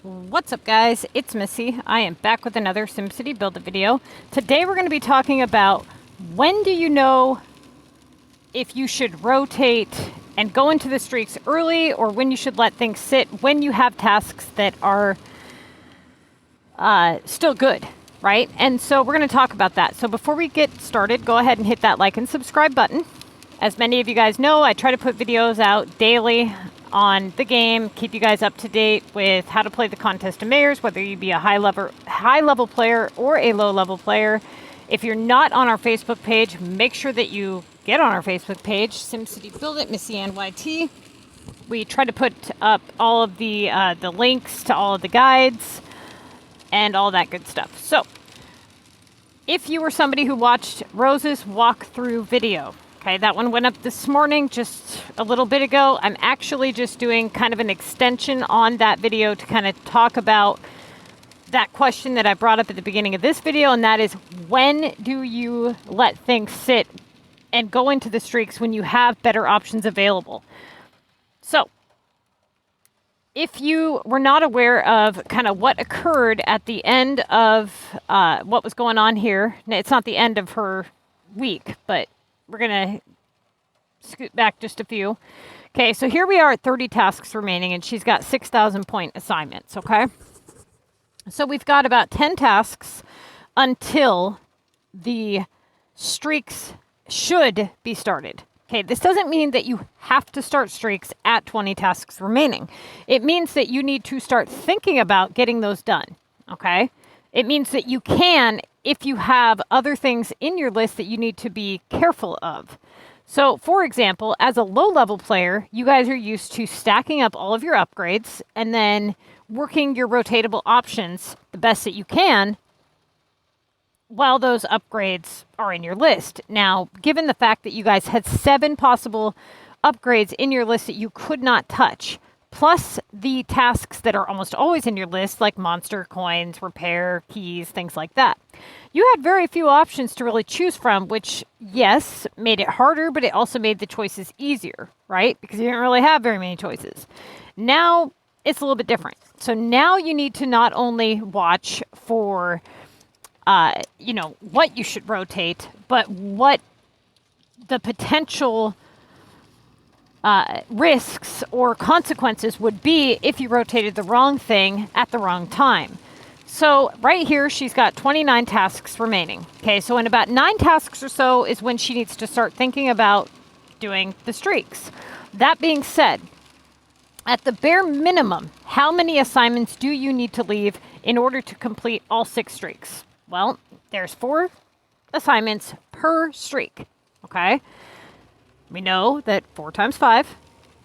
What's up, guys? It's Missy. I am back with another SimCity Buildit video. Today we're going to be talking about when do you know if you should rotate and go into the streaks early, or when you should let things sit when you have tasks that are still good, right? And so we're going to talk about that. So before we get started, go ahead and hit that like and subscribe button. As many of you guys know, I try to put videos out daily on the game, keep you guys up to date with how to play the Contest of Mayors, whether you be a high level player or a low level player. If you're not on our Facebook page, make sure that you get on our Facebook page, SimCity Buildit, MissyAnne. We try to put up all of the links to all of the guides and all that good stuff. So, if you were somebody who watched Rose's walkthrough video, okay, that one went up this morning, just a little bit ago. I'm actually just doing kind of an extension on that video to kind of talk about that question that I brought up at the beginning of this video, and that is, when do you let things sit and go into the streaks when you have better options available? So, if you were not aware of kind of what occurred at the end of what was going on here, it's not the end of her week, but we're going to scoot back just a few. Okay, so here we are at 30 tasks remaining, and she's got 6,000 point assignments, okay? So we've got about 10 tasks until the streaks should be started. Okay, this doesn't mean that you have to start streaks at 20 tasks remaining. It means that you need to start thinking about getting those done, okay? It means that you can if you have other things in your list that you need to be careful of. So, for example, as a low-level player, you guys are used to stacking up all of your upgrades and then working your rotatable options the best that you can while those upgrades are in your list. Now, given the fact that you guys had 7 possible upgrades in your list that you could not touch, plus the tasks that are almost always in your list, like monster, coins, repair, keys, things like that, you had very few options to really choose from, which, yes, made it harder, but it also made the choices easier, right? Because you didn't really have very many choices. Now, it's a little bit different. So now you need to not only watch for what you should rotate, but what the potential risks or consequences would be if you rotated the wrong thing at the wrong time. So right here, she's got 29 tasks remaining. Okay, so in about 9 tasks or so is when she needs to start thinking about doing the streaks. That being said, at the bare minimum, how many assignments do you need to leave in order to complete all 6 streaks? Well, there's 4 assignments per streak, okay? We know that 4 times 5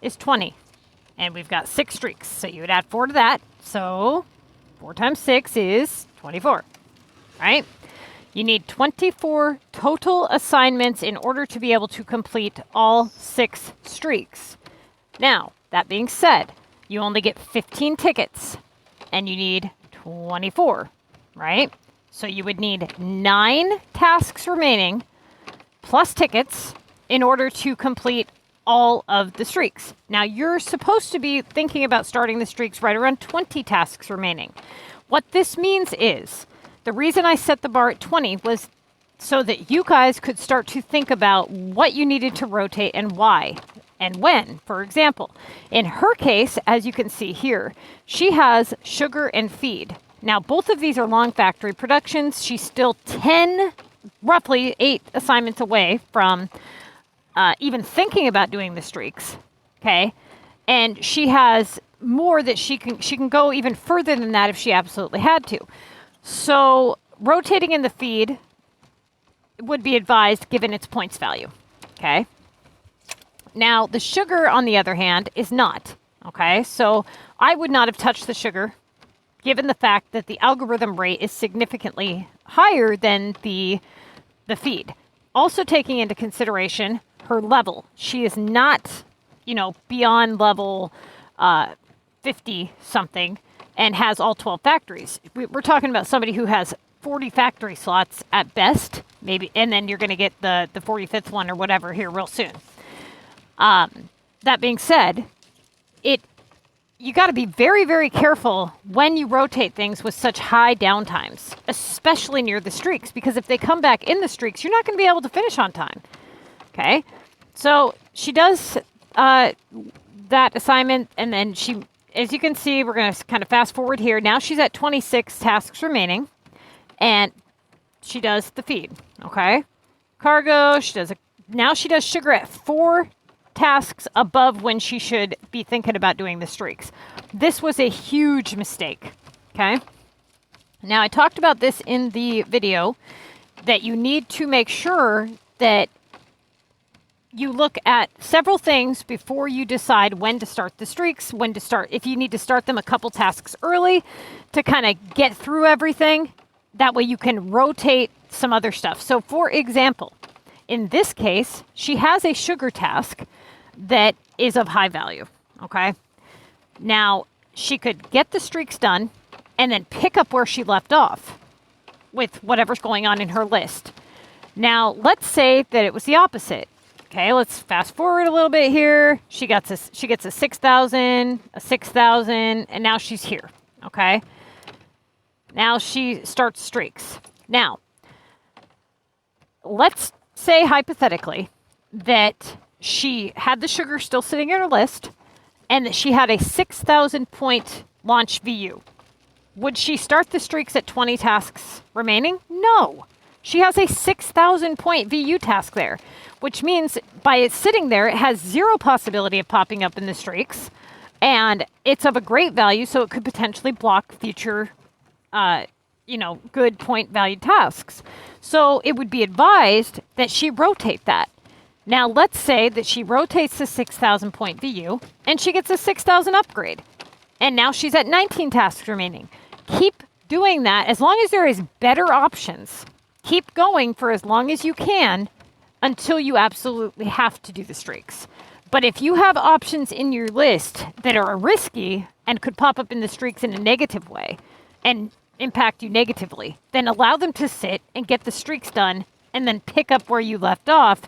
is 20, and we've got 6 streaks, so you would add 4 to that, so 4 times 6 is 24, right? You need 24 total assignments in order to be able to complete all 6 streaks. Now, that being said, you only get 15 tickets, and you need 24, right? So you would need 9 tasks remaining, plus tickets, in order to complete all of the streaks. Now, you're supposed to be thinking about starting the streaks right around 20 tasks remaining. What this means is, the reason I set the bar at 20 was so that you guys could start to think about what you needed to rotate and why and when. For example, in her case, as you can see here, she has sugar and feed. Now, both of these are long factory productions. She's still roughly 8 assignments away from even thinking about doing the streaks, okay? And she has more that she can go even further than that if she absolutely had to. So rotating in the feed would be advised given its points value, okay? Now, the sugar, on the other hand, is not, okay? So I would not have touched the sugar, given the fact that the algorithm rate is significantly higher than the feed. Also taking into consideration her level. She is not, beyond level 50-something and has all 12 factories. We're talking about somebody who has 40 factory slots at best, maybe, and then you're going to get the 45th one or whatever here real soon. That being said, you got to be very, very careful when you rotate things with such high downtimes, especially near the streaks, because if they come back in the streaks, you're not going to be able to finish on time. Okay, so she does that assignment, and then she, as you can see, we're going to kind of fast forward here. Now she's at 26 tasks remaining, and she does the feed. Okay, cargo. Now she does sugar at 4 tasks above when she should be thinking about doing the streaks. This was a huge mistake. Okay. Now I talked about this in the video that you need to make sure that you look at several things before you decide when to start the streaks, when to start, if you need to start them a couple tasks early to kind of get through everything. That way you can rotate some other stuff. So for example, in this case, she has a sugar task that is of high value, okay? Now, she could get the streaks done and then pick up where she left off with whatever's going on in her list. Now, let's say that it was the opposite. Okay, let's fast forward a little bit here. She gets a 6,000, a 6,000, and now she's here, okay? Now she starts streaks. Now, let's say hypothetically that she had the sugar still sitting in her list and that she had a 6,000 point launch VU. Would she start the streaks at 20 tasks remaining? No. She has a 6,000 point VU task there, which means by it sitting there, it has 0 possibility of popping up in the streaks, and it's of a great value, so it could potentially block future, good point valued tasks. So it would be advised that she rotate that. Now, let's say that she rotates the 6,000 point VU and she gets a 6,000 upgrade. And now she's at 19 tasks remaining. Keep doing that as long as there is better options. Keep going for as long as you can until you absolutely have to do the streaks. But if you have options in your list that are risky and could pop up in the streaks in a negative way and impact you negatively, then allow them to sit and get the streaks done and then pick up where you left off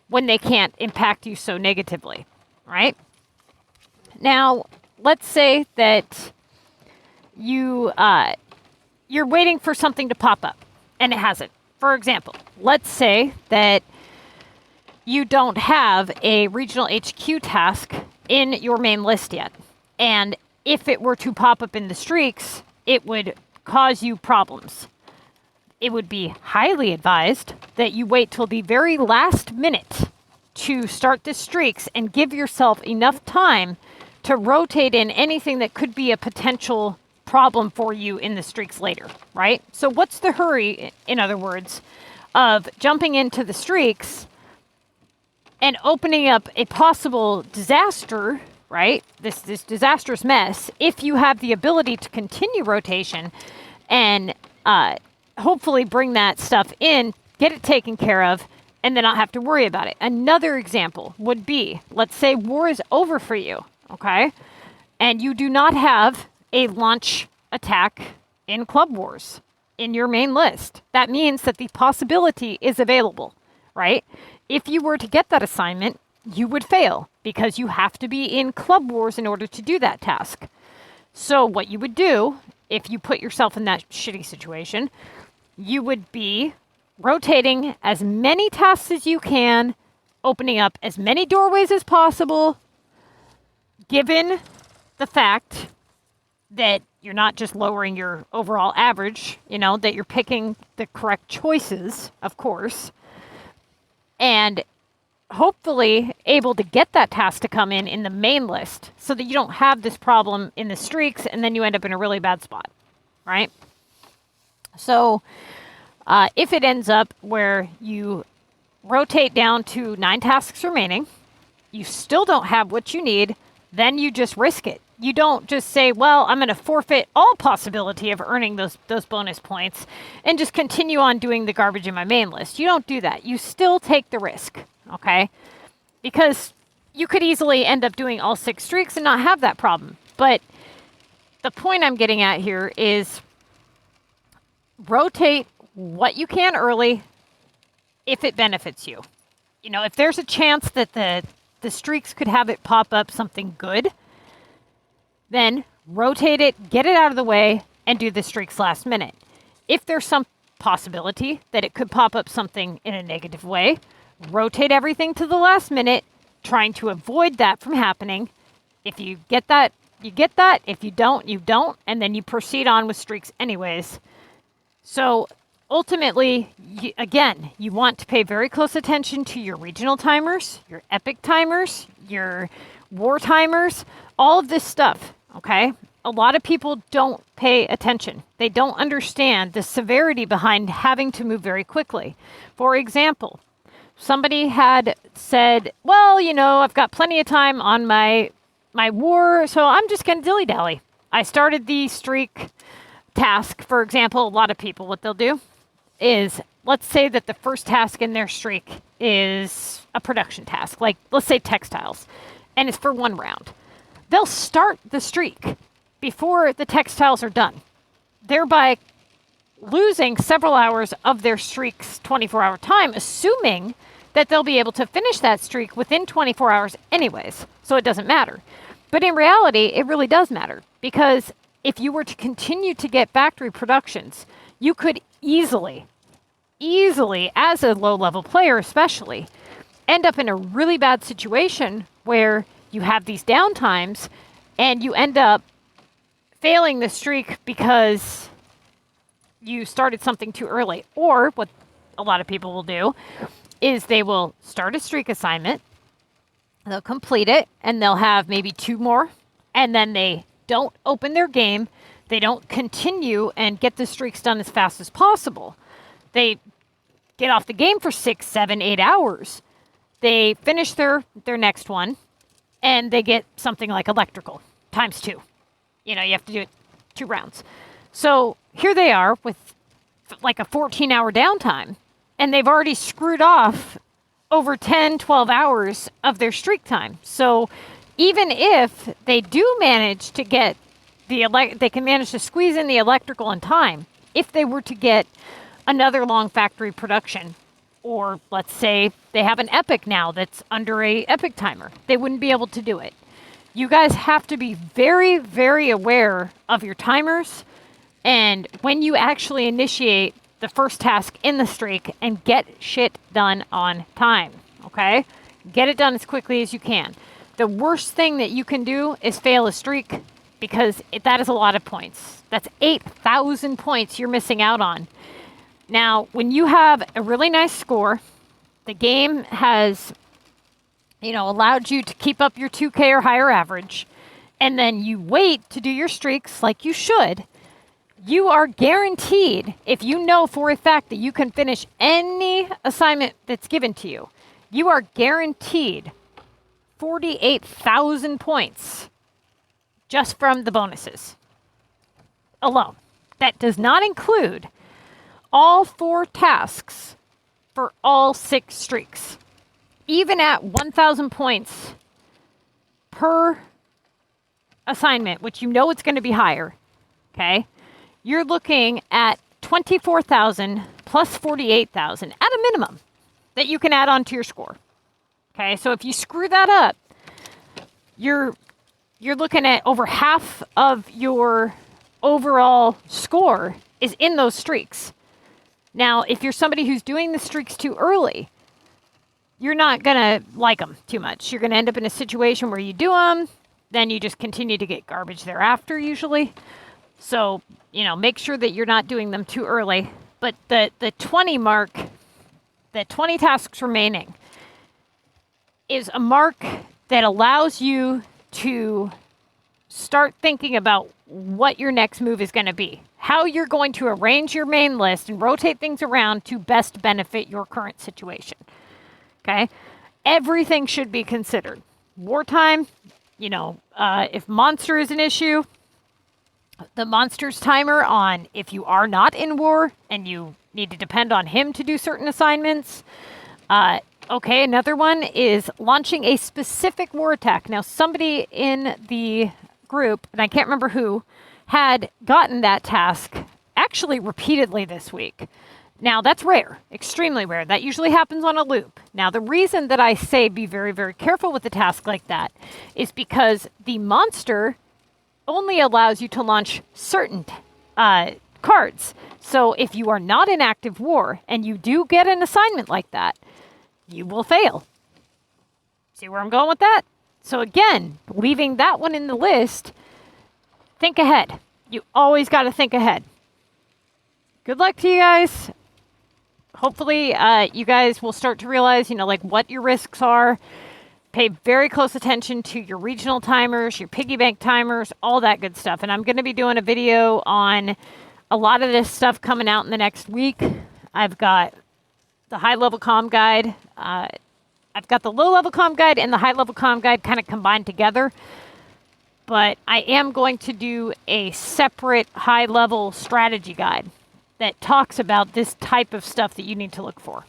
when they can't impact you so negatively, right? Now, let's say that you're waiting for something to pop up and it hasn't. For example, let's say that you don't have a regional HQ task in your main list yet. And if it were to pop up in the streaks, it would cause you problems. It would be highly advised that you wait till the very last minute to start the streaks and give yourself enough time to rotate in anything that could be a potential problem for you in the streaks later, right? So what's the hurry, in other words, of jumping into the streaks and opening up a possible disaster, right? This disastrous mess, if you have the ability to continue rotation and hopefully bring that stuff in, get it taken care of, and then not have to worry about it. Another example would be, let's say war is over for you, okay? And you do not have a launch attack in Club Wars in your main list. That means that the possibility is available, right? If you were to get that assignment, you would fail because you have to be in Club Wars in order to do that task. So what you would do, if you put yourself in that shitty situation, you would be rotating as many tasks as you can, opening up as many doorways as possible, given the fact that you're not just lowering your overall average, that you're picking the correct choices, of course, and hopefully able to get that task to come in the main list so that you don't have this problem in the streaks and then you end up in a really bad spot, right? So if it ends up where you rotate down to 9 tasks remaining, you still don't have what you need, then you just risk it. You don't just say, well, I'm going to forfeit all possibility of earning those bonus points and just continue on doing the garbage in my main list. You don't do that. You still take the risk, okay? Because you could easily end up doing all 6 streaks and not have that problem. But the point I'm getting at here is rotate what you can early if it benefits you. If there's a chance that the streaks could have it pop up something good, Then rotate it, get it out of the way, and do the streaks last minute. If there's some possibility that it could pop up something in a negative way, rotate everything to the last minute, trying to avoid that from happening. If you get that, you get that. If you don't, you don't. And then you proceed on with streaks anyways. So ultimately, again, you want to pay very close attention to your regional timers, your epic timers, your war timers, all of this stuff, okay? A lot of people don't pay attention. They don't understand the severity behind having to move very quickly. For example, somebody had said, well, you know, I've got plenty of time on my war, so I'm just going to dilly-dally. I started the streak task, for example. A lot of people, what they'll do is, let's say that the first task in their streak is a production task, like let's say textiles, and it's for 1 round. They'll start the streak before the textiles are done, thereby losing several hours of their streak's 24-hour time, assuming that they'll be able to finish that streak within 24 hours anyways, so it doesn't matter. But in reality, it really does matter, because if you were to continue to get factory productions, you could easily, as a low-level player especially, end up in a really bad situation where you have these downtimes and you end up failing the streak because you started something too early. Or what a lot of people will do is they will start a streak assignment, they'll complete it, and they'll have maybe 2 more, and then they don't open their game, they don't continue and get the streaks done as fast as possible. They get off the game for 6, 7, 8 hours. They finish their next one, and they get something like electrical, times 2. You know, you have to do it 2 rounds. So here they are with like a 14-hour downtime, and they've already screwed off over 10, 12 hours of their streak time. So even if they do manage to get they can manage to squeeze in the electrical in time, if they were to get another long factory production, or let's say they have an epic now that's under a epic timer, they wouldn't be able to do it. You guys have to be very, very aware of your timers, and when you actually initiate the first task in the streak, and get shit done on time, okay? Get it done as quickly as you can. The worst thing that you can do is fail a streak, because that is a lot of points. That's 8,000 points you're missing out on. Now, when you have a really nice score, the game has, allowed you to keep up your 2K or higher average, and then you wait to do your streaks like you should, you are guaranteed, if you know for a fact that you can finish any assignment that's given to you, you are guaranteed 48,000 points just from the bonuses alone. That does not include all 4 tasks for all 6 streaks. Even at 1,000 points per assignment, which you know it's going to be higher, okay? You're looking at 24,000 plus 48,000 at a minimum that you can add on to your score. Okay, so if you screw that up, you're looking at over half of your overall score is in those streaks. Now, if you're somebody who's doing the streaks too early, you're not going to like them too much. You're going to end up in a situation where you do them, then you just continue to get garbage thereafter usually. So, make sure that you're not doing them too early. But the 20 mark, the 20 tasks remaining, is a mark that allows you to start thinking about what your next move is going to be, how you're going to arrange your main list and rotate things around to best benefit your current situation. Okay? Everything should be considered. Wartime, if monster is an issue, the monster's timer on if you are not in war and you need to depend on him to do certain assignments. Okay, another one is launching a specific war attack. Now, somebody in the group, and I can't remember who, had gotten that task actually repeatedly this week. Now, that's rare, extremely rare. That usually happens on a loop. Now, the reason that I say be very, very careful with a task like that is because the monster only allows you to launch certain cards. So if you are not in active war and you do get an assignment like that, you will fail. See where I'm going with that? So again, leaving that one in the list, think ahead. You always got to think ahead. Good luck to you guys. Hopefully you guys will start to realize, like what your risks are. Pay very close attention to your regional timers, your piggy bank timers, all that good stuff. And I'm going to be doing a video on a lot of this stuff coming out in the next week. I've got the high-level CoM guide. I've got the low-level CoM guide and the high-level CoM guide kind of combined together. But I am going to do a separate high-level strategy guide that talks about this type of stuff that you need to look for.